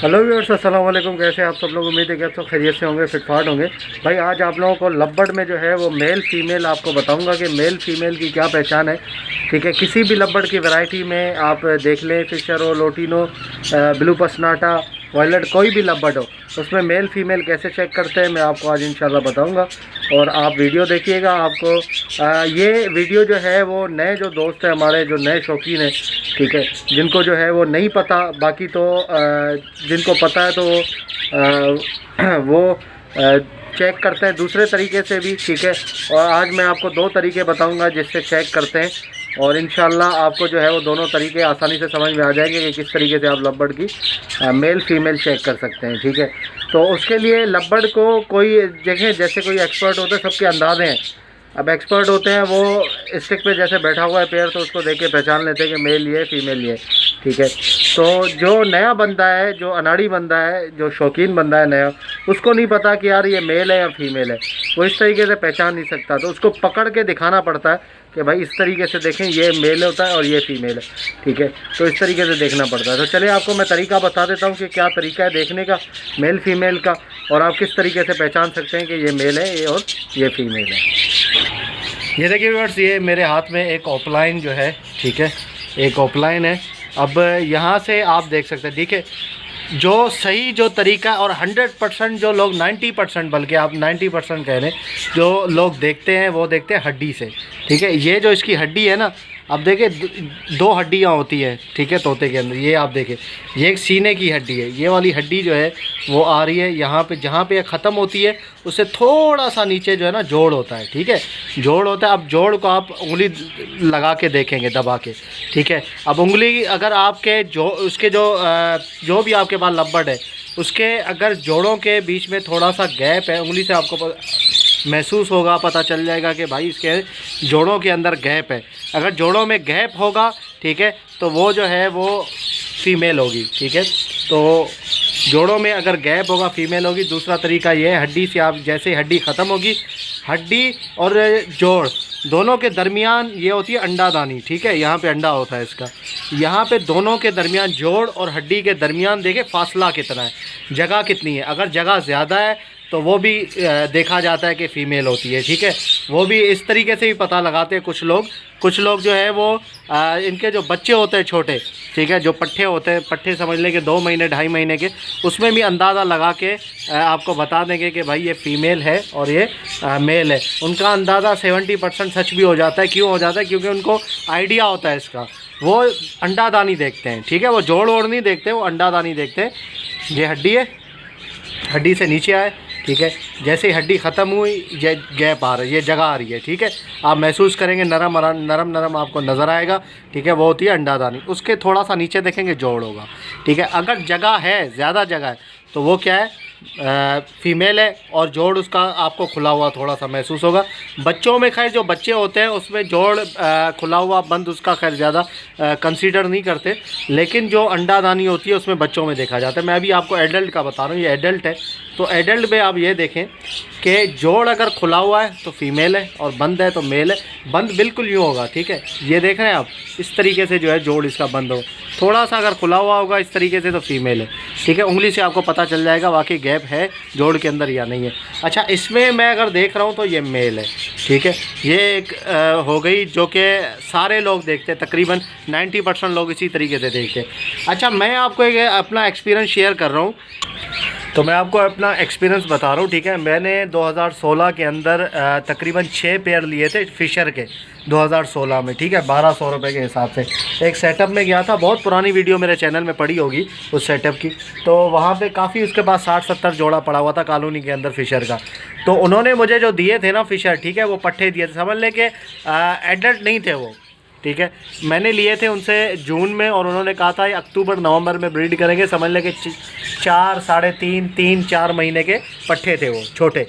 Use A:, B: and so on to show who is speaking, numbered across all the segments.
A: Hello viewers, अस्सलाम वालेकुम। कैसे आप सब लोग? उम्मीद है कि आप सब खैरियत से होंगे, फिटफाट होंगे। भाई आज आप लोगों को लब्बड़ में जो है वो मेल फीमेल आपको बताऊंगा कि मेल फीमेल की क्या पहचान है। ठीक है, किसी भी लब्बड़ की वैरायटी में आप देख लें, फिशर हो, लोटिनो, ब्लू पसनाटा, वायलेट, कोई भी लब्बड़ हो, उसमें मेल फीमेल कैसे चेक करते हैं मैं आपको आज इंशाल्लाह बताऊंगा। और आप वीडियो देखिएगा। आपको ये वीडियो जो है वो नए जो दोस्त हैं हमारे, जो नए शौकीन हैं, ठीक है, जिनको जो है वो नहीं पता, बाकी तो जिनको पता है तो वो चेक करते हैं दूसरे तरीके से भी। ठीक है, और आज मैं आपको दो तरीके बताऊंगा जिससे चेक करते हैं, और इंशाल्लाह आपको जो है वो दोनों तरीके आसानी से समझ में आ जाएंगे कि किस तरीके से आप लब्बड़ की मेल फीमेल चेक कर सकते हैं। ठीक है, तो उसके लिए लब्बड़ को कोई देखें, जैसे कोई एक्सपर्ट होते हैं, सबके अंदाजे हैं। अब एक्सपर्ट होते हैं वो स्टिक पे जैसे बैठा हुआ है पेयर, तो उसको देख के पहचान लेते हैं कि मेल ये फीमेल ये। ठीक है, तो जो नया बंदा है, जो अनाड़ी बंदा है, जो शौकीन बंदा है नया, उसको नहीं पता कि यार ये मेल है या फीमेल है, वो इस तरीके से पहचान नहीं सकता। तो उसको पकड़ के दिखाना पड़ता है कि भाई इस तरीके से देखें, ये मेल होता है और ये फीमेल है। ठीक है, तो इस तरीके से देखना पड़ता है। तो चलिए आपको मैं तरीका बता देता हूँ कि क्या तरीका है देखने का मेल फीमेल का, और आप किस तरीके से पहचान सकते हैं कि ये मेल है ये और ये फीमेल है। ये देखिए व्यूअर्स, ये मेरे हाथ में एक ऑफलाइन जो है, ठीक है, एक ऑफलाइन है। अब यहाँ से आप देख सकते हैं, ठीक है, जो सही जो तरीका और 100% जो लोग 90%, बल्कि आप 90% कह रहे हैं, जो लोग देखते हैं वो देखते हैं हड्डी से। ठीक है, ये जो इसकी हड्डी है ना, अब देखिए दो हड्डियाँ होती हैं, ठीक है, तोते के अंदर। ये आप देखें, ये एक सीने की हड्डी है, ये वाली हड्डी जो है वो आ रही है यहाँ पे, जहाँ पे ख़त्म होती है उससे थोड़ा सा नीचे जो है ना जोड़ होता है। ठीक है, जोड़ होता है। अब जोड़ को आप उंगली लगा के देखेंगे, दबा के। ठीक है, अब उंगली अगर आपके जो उसके जो भी आपके पास लब्बड़ है, उसके अगर जोड़ों के बीच में थोड़ा सा गैप है, उंगली से आपको महसूस होगा, पता चल जाएगा कि भाई इसके जोड़ों के अंदर गैप है। अगर जोड़ों में गैप होगा, ठीक है, तो वो जो है वो फीमेल होगी। ठीक है, तो जोड़ों में अगर गैप होगा फीमेल होगी। दूसरा तरीका ये है, हड्डी से आप जैसे हड्डी ख़त्म होगी, हड्डी और जोड़ दोनों के दरमियान ये होती है अंडादानी। ठीक है, यहाँ पे अंडा होता है इसका, यहाँ पे दोनों के दरमियान, जोड़ और हड्डी के दरमियान देखें फासला कितना है, जगह कितनी है। अगर जगह ज़्यादा है तो वो भी देखा जाता है कि फ़ीमेल होती है। ठीक है, वो भी इस तरीके से भी पता लगाते हैं कुछ लोग जो है वो इनके जो बच्चे होते हैं छोटे, ठीक है, जो पट्ठे होते हैं, पट्ठे समझ लें कि 2 महीने 2.5 महीने के, उसमें भी अंदाज़ा लगा के आपको बता देंगे कि भाई ये फ़ीमेल है और ये मेल है। उनका अंदाज़ा 70% सच भी हो जाता है। क्यों हो जाता है? क्योंकि उनको आइडिया होता है इसका। वो अंडादानी देखते हैं, ठीक है, वो जोड़ ओड़ नहीं देखते, वो अंडादानी देखते हैं। ये हड्डी है, हड्डी से नीचे आए, ठीक है, जैसे ही हड्डी ख़त्म हुई ये गैप आ रहा है, ये जगह आ रही है। ठीक है, आप महसूस करेंगे, नरम नरम आपको नज़र आएगा। ठीक है, वो होती है अंडादानी। उसके थोड़ा सा नीचे देखेंगे जोड़ होगा। ठीक है, अगर जगह है, ज़्यादा जगह है, तो वो क्या है, फीमेल है, और जोड़ उसका आपको खुला हुआ थोड़ा सा महसूस होगा। बच्चों में खैर जो बच्चे होते हैं उसमें जोड़ खुला हुआ बंद उसका खैर ज़्यादा कंसीडर नहीं करते, लेकिन जो अंडादानी होती है उसमें बच्चों में देखा जाता है। मैं अभी आपको एडल्ट का बता रहा हूँ, ये एडल्ट है। तो एडल्ट में आप ये देखें कि जोड़ अगर खुला हुआ है तो फीमेल है, और बंद है तो मेल है। बंद बिल्कुल यूँ होगा, ठीक है, ये देख रहे हैं आप, इस तरीके से जो है जोड़ इसका बंद हो। थोड़ा सा अगर खुला हुआ होगा इस तरीके से तो फीमेल है। ठीक है, उंगली से आपको पता चल जाएगा वाकई गैप है जोड़ के अंदर या नहीं है। अच्छा, इसमें मैं अगर देख रहा हूँ तो ये मेल है। ठीक है, ये एक हो गई जो कि सारे लोग देखते हैं, तकरीबन 90% लोग इसी तरीके से देखते हैं। अच्छा, मैं आपको एक अपना एक्सपीरियंस शेयर कर रहा हूँ, तो मैं आपको अपना एक्सपीरियंस बता रहा हूँ। ठीक है, मैंने 2016 के अंदर तकरीबन 6 पेयर लिए थे फिशर के, 2016 में। ठीक है, 1200 रुपये के हिसाब से एक सेटअप में गया था। बहुत पुरानी वीडियो मेरे चैनल में पड़ी होगी उस सेटअप की। तो वहाँ पे काफ़ी उसके पास 60-70 जोड़ा पड़ा हुआ था कॉलोनी के अंदर फिशर का। तो उन्होंने मुझे जो दिए थे ना फिशर, ठीक है, वो पट्ठे दिए थे, समझ लें कि एडल्ट नहीं थे वो। ठीक है, मैंने लिए थे उनसे जून में, और उन्होंने कहा था अक्टूबर नवंबर में ब्रीड करेंगे। समझ लें कि 4, 3.5, 3-4 महीने के पट्ठे थे वो, छोटे।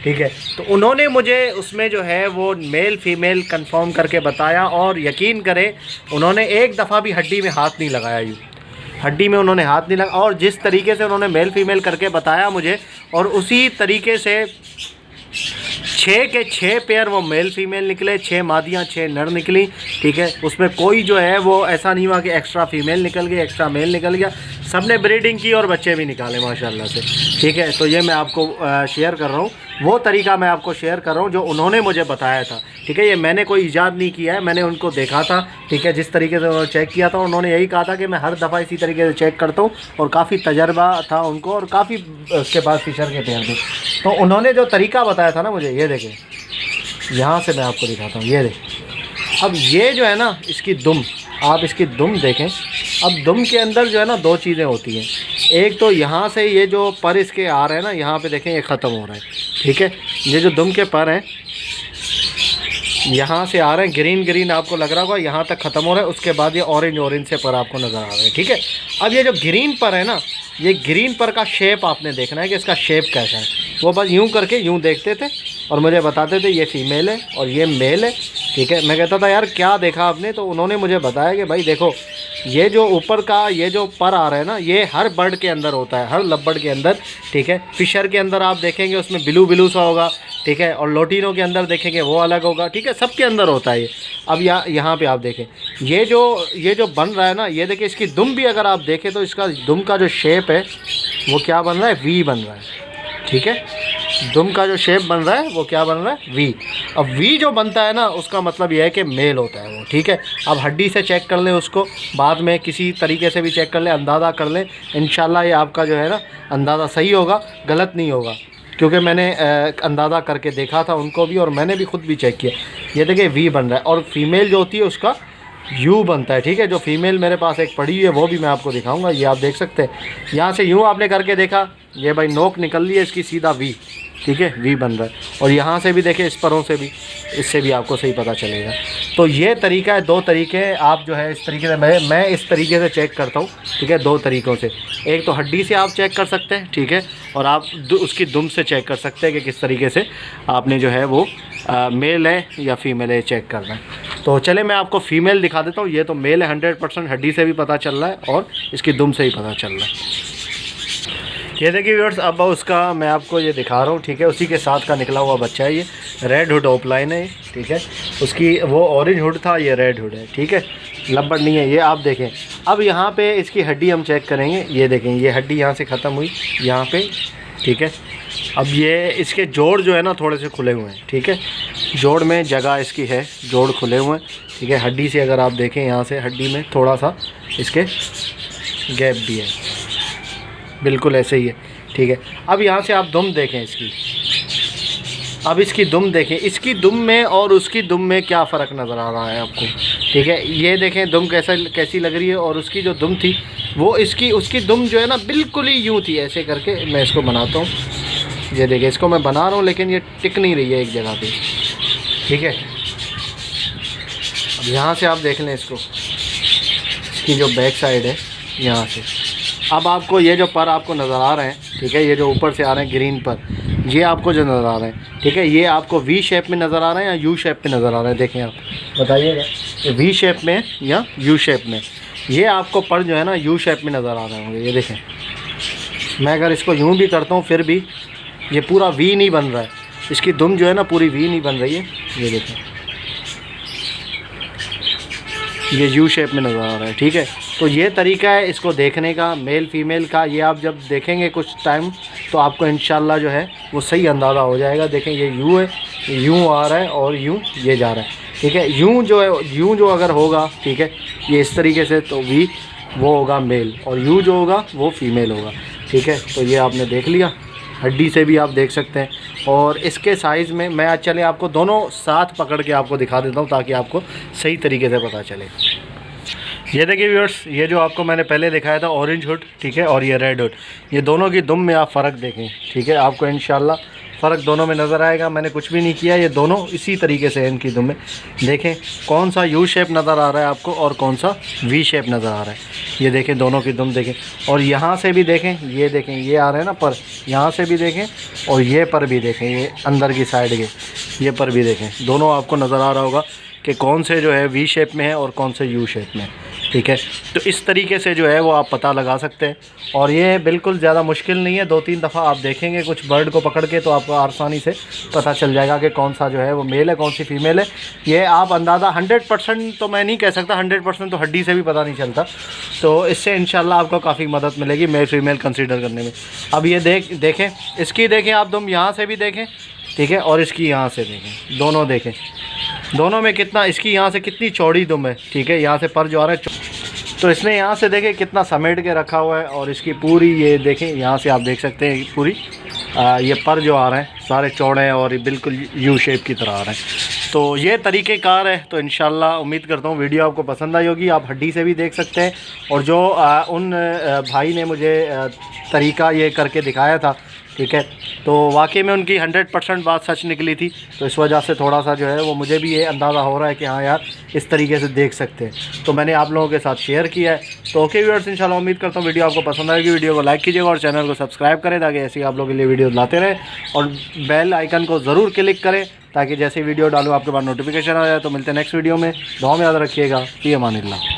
A: ठीक है, तो उन्होंने मुझे उसमें जो है वो मेल फीमेल कंफर्म करके बताया, और यकीन करें उन्होंने एक दफ़ा भी हड्डी में हाथ नहीं लगाया, यूँ हड्डी में उन्होंने हाथ नहीं लगा। और जिस तरीके से उन्होंने मेल फीमेल करके बताया मुझे, और उसी तरीके से 6 के 6 पेयर वो मेल फीमेल निकले, 6 मादियाँ 6 नर निकली। ठीक है, उसमें कोई जो है वो ऐसा नहीं हुआ कि एक्स्ट्रा फीमेल निकल गई एक्स्ट्रा मेल निकल गया। सब ने ब्रीडिंग की और बच्चे भी निकाले माशाल्लाह से, ठीक है। तो ये मैं आपको शेयर कर रहा हूँ, वो तरीका मैं आपको शेयर कर रहा हूँ जो उन्होंने मुझे बताया था, ठीक है। ये मैंने कोई ईजाद नहीं किया है, मैंने उनको देखा था, ठीक है। जिस तरीके से उन्होंने चेक किया था, उन्होंने यही कहा था कि मैं हर दफ़ा इसी तरीके से चेक करता हूँ, और काफ़ी तजर्बा था उनको और काफ़ी उसके बाद फिशर के पेयर थे। तो उन्होंने जो तरीका बताया था ना मुझे, ये देखें, यहाँ से मैं आपको दिखाता हूँ, ये देखें। अब ये जो है ना इसकी दुम, आप इसकी दुम देखें। अब दुम के अंदर जो है ना दो चीज़ें होती हैं, एक तो यहाँ से ये जो पर इसके आ रहे हैं ना, यहाँ पे देखें ये ख़त्म हो रहा है, ठीक है। ये जो दुम के पर हैं यहाँ से आ रहे हैं, ग्रीन ग्रीन आपको लग रहा होगा, यहाँ तक ख़त्म हो रहा है, उसके बाद ये ऑरेंज ऑरेंज से पर आपको नज़र आ रहे हैं, ठीक है। अब ये जो ग्रीन पर है ना, ये ग्रीन पर का शेप आपने देखना है कि इसका शेप कैसा है। वो बस यूँ करके यूँ देखते थे और मुझे बताते थे ये फ़ीमेल है और ये मेल है, ठीक है। मैं कहता था यार क्या देखा आपने, तो उन्होंने मुझे बताया कि भाई देखो ये जो ऊपर का ये जो पर आ रहा है ना, ये हर बर्ड के अंदर होता है, हर लबर्ड के अंदर, ठीक है। फिशर के अंदर आप देखेंगे उसमें ब्लू ब्लू सा होगा, ठीक है, और लोटिनो के अंदर देखेंगे वो अलग होगा, ठीक है। सबके अंदर होता है ये। अब यहाँ पे आप देखें ये जो बन रहा है ना, ये देखिए इसकी दुम भी अगर आप देखें तो इसका दुम का जो शेप है वो क्या बन रहा है, वी बन रहा है, ठीक है। दुम का जो शेप बन रहा है वो क्या बन रहा है, वी। अब वी जो बनता है ना उसका मतलब यह है कि मेल होता है वो, ठीक है। अब हड्डी से चेक कर लें उसको, बाद में किसी तरीके से भी चेक कर लें, अंदाज़ा कर लें, इंशाल्लाह ये आपका जो है ना अंदाज़ा सही होगा, गलत नहीं होगा। क्योंकि मैंने अंदाज़ा करके देखा था उनको भी, और मैंने भी ख़ुद भी चेक किया। ये देखिए वी बन रहा है, और फीमेल जो होती है उसका यू बनता है, ठीक है। जो फीमेल मेरे पास एक पड़ी हुई है वो भी मैं आपको दिखाऊंगा, ये आप देख सकते हैं। यहाँ से यूँ आपने करके देखा, ये भाई नोक निकल रही है इसकी, सीधा वी, ठीक है, वी बन रहा है। और यहाँ से भी देखें, इस परों से भी, इससे भी आपको सही पता चलेगा। तो ये तरीका है, दो तरीके आप जो है इस तरीके से मैं इस तरीके से चेक करता हूँ, ठीक है, दो तरीक़ों से। एक तो हड्डी से आप चेक कर सकते हैं, ठीक है, और आप उसकी दुम से चेक कर सकते हैं कि किस तरीके से आपने जो है वो मेल है या फीमेल है चेक करना है। तो चले मैं आपको फ़ीमेल दिखा देता हूँ। ये तो मेल है 100%, हड्डी से भी पता चल रहा है और इसकी दुम से ही पता चल रहा है। ये देखिए व्यूअर्स, अब उसका मैं आपको ये दिखा रहा हूँ, ठीक है। उसी के साथ का निकला हुआ बच्चा है, ये रेड हुड ऑफलाइन है, ठीक है। उसकी वो ऑरेंज हुड था, ये रेड हुड है, ठीक है, लब्बड़ नहीं है ये। आप देखें अब यहाँ पे इसकी हड्डी हम चेक करेंगे, ये देखें ये हड्डी यहाँ से ख़त्म हुई यहाँ पे, ठीक है। अब ये इसके जोड़ जो है ना थोड़े से खुले हुए हैं, ठीक है, जोड़ में जगह इसकी है, जोड़ खुले हुए हैं, ठीक है। हड्डी से अगर आप देखें यहाँ से हड्डी में थोड़ा सा इसके गैप भी है, बिल्कुल ऐसे ही है, ठीक है। अब यहाँ से आप दुम देखें इसकी, अब इसकी दुम देखें, इसकी दुम में और उसकी दुम में क्या फ़र्क नज़र आ रहा है आपको, ठीक है। ये देखें दुम कैसी लग रही है, और उसकी जो दुम थी वो उसकी दुम जो है ना बिल्कुल ही यूँ थी। ऐसे करके मैं इसको बनाता हूँ, ये देखिए इसको मैं बना रहा हूँ लेकिन ये टिक नहीं रही है एक जगह पे, ठीक है। अब यहाँ से आप देख लें इसको, इसकी जो बैक साइड है यहाँ से, अब आपको ये जो पर आपको नज़र आ रहे हैं, ठीक है, ये जो ऊपर से आ रहे हैं ग्रीन पर, ये आपको जो नज़र आ रहे हैं, ठीक है, ये आपको वी शेप में नज़र आ रहे हैं या यू शेप में नज़र आ रहे हैं, देखें आप बताइएगा वी शेप में या यू शेप में। ये आपको पर जो है ना यू शेप में नज़र आ रहे होंगे, ये देखें। मैं अगर इसको यूँ भी करता हूँ फिर भी ये पूरा वी नहीं बन रहा है, इसकी दुम जो है ना पूरी वी नहीं बन रही है, ये देखें ये यू शेप में नज़र आ रहा है, ठीक है। तो ये तरीका है इसको देखने का, मेल फीमेल का। ये आप जब देखेंगे कुछ टाइम तो आपको इंशाल्लाह जो है वो सही अंदाज़ा हो जाएगा। देखें ये यू है, यूँ आ रहा है और यूँ ये जा रहा है, ठीक है। यूँ जो है, यूँ जो अगर होगा, ठीक है, ये इस तरीके से, तो वी वो होगा मेल, और यू जो होगा वो फीमेल होगा, ठीक है। तो ये आपने देख लिया, हड्डी से भी आप देख सकते हैं। और इसके साइज़ में मैं आज चले आपको दोनों साथ पकड़ के आपको दिखा देता हूँ ताकि आपको सही तरीके से पता चले। ये देखिए व्यूअर्स, ये जो आपको मैंने पहले दिखाया था ऑरेंज हुड, ठीक है, और ये रेड हुड, ये दोनों की दुम में आप फ़र्क देखें, ठीक है। आपको इंशाल्लाह फ़र्क दोनों में नज़र आएगा। मैंने कुछ भी नहीं किया, ये दोनों इसी तरीके से इनकी दुम में। देखें कौन सा यू शेप नज़र आ रहा है आपको और कौन सा वी शेप नज़र आ रहा है, ये देखें दोनों की दुम देखें। और यहाँ से भी देखें, ये देखें ये आ रहे हैं ना पर, यहाँ से भी देखें और ये पर भी देखें, ये अंदर की साइड के ये पर भी देखें। दोनों आपको नज़र आ रहा होगा कि कौन से जो है वी शेप में है और कौन से यू शेप में है। ठीक है। तो इस तरीके से जो है वो आप पता लगा सकते हैं, और ये बिल्कुल ज़्यादा मुश्किल नहीं है। 2-3 दफ़ा आप देखेंगे कुछ बर्ड को पकड़ के तो आपको आसानी से पता चल जाएगा कि कौन सा जो है वो मेल है, कौन सी फ़ीमेल है। ये आप अंदाज़ा 100% तो मैं नहीं कह सकता, 100% तो हड्डी से भी पता नहीं चलता। तो इससे इंशाल्लाह आपको काफ़ी मदद मिलेगी मेल फीमेल कंसीडर करने में। अब ये देखें, इसकी देखें आप, तुम यहाँ से भी देखें, ठीक है, और इसकी यहाँ से देखें, दोनों देखें, दोनों में कितना, इसकी यहाँ से कितनी चौड़ी दुम है, ठीक है, यहाँ से पर जो आ रहा है, तो इसने यहाँ से देखें कितना समेट के रखा हुआ है, और इसकी पूरी ये देखें, यहाँ से आप देख सकते हैं पूरी ये पर जो आ रहे हैं सारे चौड़े हैं और बिल्कुल यू शेप की तरह आ रहे हैं। तो ये तरीक़ेकार है। तो इंशाल्लाह उम्मीद करता हूँ वीडियो आपको पसंद आई होगी। आप हड्डी से भी देख सकते हैं, और जो उन भाई ने मुझे तरीका ये करके दिखाया था, ठीक है, तो वाकई में उनकी 100% बात सच निकली थी। तो इस वजह से थोड़ा सा जो है वो मुझे भी ये अंदाज़ा हो रहा है कि हाँ यार, इस तरीके से देख सकते हैं। तो मैंने आप लोगों के साथ शेयर किया है। तो ओके व्यूअर्स, इंशाल्लाह उम्मीद करता हूँ वीडियो आपको पसंद आएगी। वीडियो को लाइक कीजिएगा और चैनल को सब्सक्राइब करें, ताकि ऐसी आप लोगों के लिए वीडियो लाते रहें, और बेल आइकन को ज़रूर क्लिक करें, ताकि जैसे वीडियो डालूँ आपके पास नोटिफिकेशन आ जाए। तो मिलते हैं नेक्स्ट वीडियो में। दुआ में याद रखिएगा। फ़ी अमानिल्लाह।